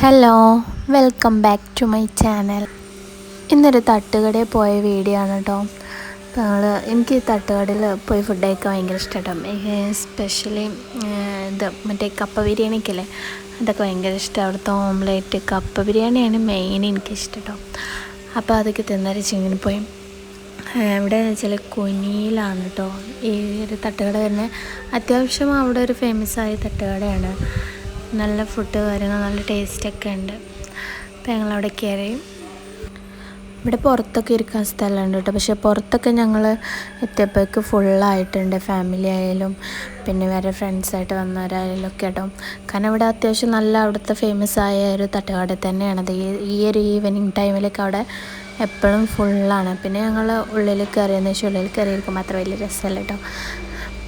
Hello, welcome back to my channel. ഇന്നൊരു തട്ടുകടയിൽ പോയ വീഡിയോ ആണ് കേട്ടോ. അപ്പോൾ എനിക്ക് തട്ടുകടയിൽ പോയി ഫുഡ് കഴിക്കാൻ ഭയങ്കര ഇഷ്ടം കേട്ടോ. എസ്പെഷ്യലി ഇത് മറ്റേ കപ്പ ബിരിയാണിക്കല്ലേ, അതൊക്കെ ഭയങ്കര ഇഷ്ടം. അവിടുത്തെ ഓംലേറ്റ് കപ്പ ബിരിയാണിയാണ് മെയിൻ എനിക്കിഷ്ടം കേട്ടോ. അപ്പോൾ അതൊക്കെ തിന്നൊരു ചിങ്ങിന് പോയി. ഇവിടെ എന്ന് വെച്ചാൽ കുനിയിലാണ് കേട്ടോ ഈ ഒരു തട്ടുകട വരുന്നത്. അത്യാവശ്യം അവിടെ ഒരു ഫേമസ് ആയ തട്ടുകടയാണ്. നല്ല ഫുഡ് കാര്യങ്ങൾ നല്ല ടേസ്റ്റൊക്കെ ഉണ്ട്. അപ്പോൾ ഞങ്ങളവിടെ കയറി. ഇവിടെ പുറത്തൊക്കെ ഇരിക്കാൻ സ്ഥലമുണ്ട് കേട്ടോ. പക്ഷേ പുറത്തൊക്കെ ഞങ്ങൾ എത്തിയപ്പോഴേക്ക് ഫുള്ളായിട്ടുണ്ട്. ഫാമിലി ആയാലും പിന്നെ വേറെ ഫ്രണ്ട്സായിട്ട് വന്നവരായാലും ഒക്കെ കേട്ടോ. കാരണം ഇവിടെ അത്യാവശ്യം നല്ല അവിടുത്തെ ഫേമസ് ആയ ഒരു തട്ടുകട തന്നെയാണത്. ഈ ഒരു ഈവനിങ് ടൈമിലൊക്കെ അവിടെ എപ്പോഴും ഫുള്ളാണ്. പിന്നെ ഞങ്ങൾ ഉള്ളിൽ കയറിയെന്ന് വെച്ചാൽ ഉള്ളിൽ കയറിയിരിക്കുമ്പോൾ അത്ര വലിയ രസമല്ല കേട്ടോ.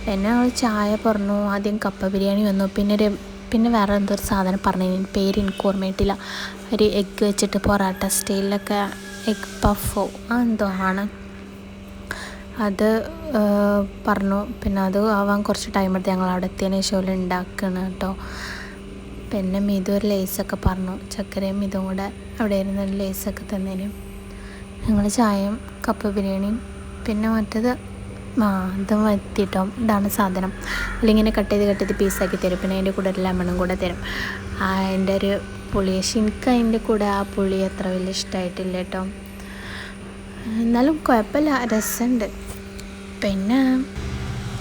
പിന്നെ ഞങ്ങൾ ചായ പറഞ്ഞു. ആദ്യം കപ്പ ബിരിയാണി വന്നു. പിന്നെ വേറെ എന്തൊരു സാധനം പറഞ്ഞു, പേര് എനിക്ക് ഓർമ്മയിട്ടില്ല. ഒരു എഗ്ഗ് വെച്ചിട്ട് പൊറാട്ട സ്റ്റൈലിലൊക്കെ എഗ് പഫോ എന്തോ ആണ് അത് പറഞ്ഞു. പിന്നെ അത് ആവാൻ കുറച്ച് ടൈം എടുത്ത് ഞങ്ങൾ അവിടെ എത്തിയതിന് ശേഷം ഉണ്ടാക്കണം കേട്ടോ. പിന്നെ മിതു ഒരു ലേസൊക്കെ പറഞ്ഞു, ചക്കരയും ഇതും കൂടെ അവിടെ ഇരുന്ന് ഒരു ലേസൊക്കെ തന്നേനും. ഞങ്ങൾ ചായയും കപ്പ ബിരിയാണിയും പിന്നെ മറ്റേത് ഇതും എത്തിയിട്ടോ. ഇതാണ് സാധനം. അതിലിങ്ങനെ കട്ട് ചെയ്ത് പീസാക്കി തരും. പിന്നെ അതിൻ്റെ കൂടെ ഒരു ലെമണും കൂടെ തരും. അതിൻ്റെ ഒരു പുളി, പക്ഷെ എനിക്ക് അതിൻ്റെ കൂടെ ആ പുളി അത്ര വലിയ ഇഷ്ടമായിട്ടില്ല കേട്ടോ. എന്നാലും കുഴപ്പമില്ല, രസമുണ്ട്. പിന്നെ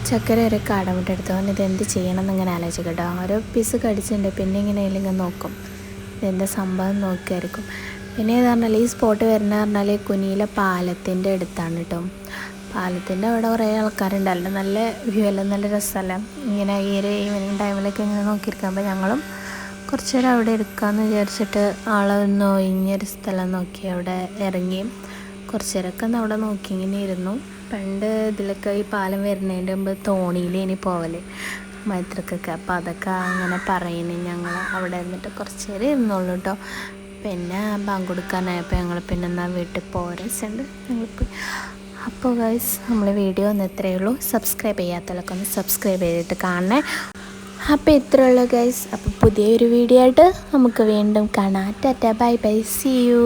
ചക്കര ഒരു കാടമുട്ട എടുത്തു. ഇത് എന്ത് ചെയ്യണം എന്നിങ്ങനെ ആലോചിക്കും കേട്ടോ. ഓരോ പീസ് കടിച്ചിട്ടുണ്ട്. പിന്നെ ഇങ്ങനെ ഇല്ലെങ്കിൽ നോക്കും ഇതെന്താ സംഭവം നോക്കിയായിരിക്കും. പിന്നെ ഏതാ പറഞ്ഞാൽ ഈ സ്പോട്ട് വരുന്ന പറഞ്ഞാൽ കുനിയിലെ പാലത്തിൻ്റെ അടുത്താണ് കേട്ടോ. പാലത്തിൻ്റെ അവിടെ കുറേ ആൾക്കാരുണ്ടല്ലോ. നല്ല വ്യൂ അല്ല, നല്ല രസമല്ല ഇങ്ങനെ ഈ ഒരു ഈവനിങ് ടൈമിലൊക്കെ ഇങ്ങനെ നോക്കിയിരിക്കാം. അപ്പോൾ ഞങ്ങളും കുറച്ച് നേരം അവിടെ ഇരിക്കാമെന്ന് വിചാരിച്ചിട്ട് ആളൊന്ന് ഒഴിഞ്ഞൊരു സ്ഥലം നോക്കി അവിടെ ഇറങ്ങി കുറച്ച് നേരമൊക്കെ ഒന്ന് അവിടെ നോക്കി ഇങ്ങനെ ഇരുന്നു. പണ്ട് ഇതിലൊക്കെ ഈ പാലം വരുന്നതിൻ്റെ മുമ്പ് തോണിയിൽ ഇനി പോവല് മൈത്രക്കൊക്കെ. അപ്പോൾ അതൊക്കെ അങ്ങനെ പറയുന്നു. ഞങ്ങൾ അവിടെ ഇരുന്നിട്ട് കുറച്ച് നേരം ഇരുന്നുള്ളൂ കേട്ടോ. പിന്നെ ബാങ്ക് കൊടുക്കാനായപ്പോൾ ഞങ്ങൾ പിന്നെ എന്നാൽ വീട്ടിൽ പോരസുണ്ട് ഞങ്ങളിപ്പോൾ. അപ്പോൾ ഗൈസ്, നമ്മൾ വീഡിയോ ഒന്ന് ഇത്രയേ ഉള്ളൂ. സബ്സ്ക്രൈബ് ചെയ്യാത്തവരൊക്കെ ഒന്ന് സബ്സ്ക്രൈബ് ചെയ്തിട്ട് കാണണേ. അപ്പോൾ ഇത്രയേ ഉള്ളൂ ഗൈസ്. അപ്പോൾ പുതിയൊരു വീഡിയോ ആയിട്ട് നമുക്ക് വീണ്ടും കാണാം. Tata, bye bye, see U.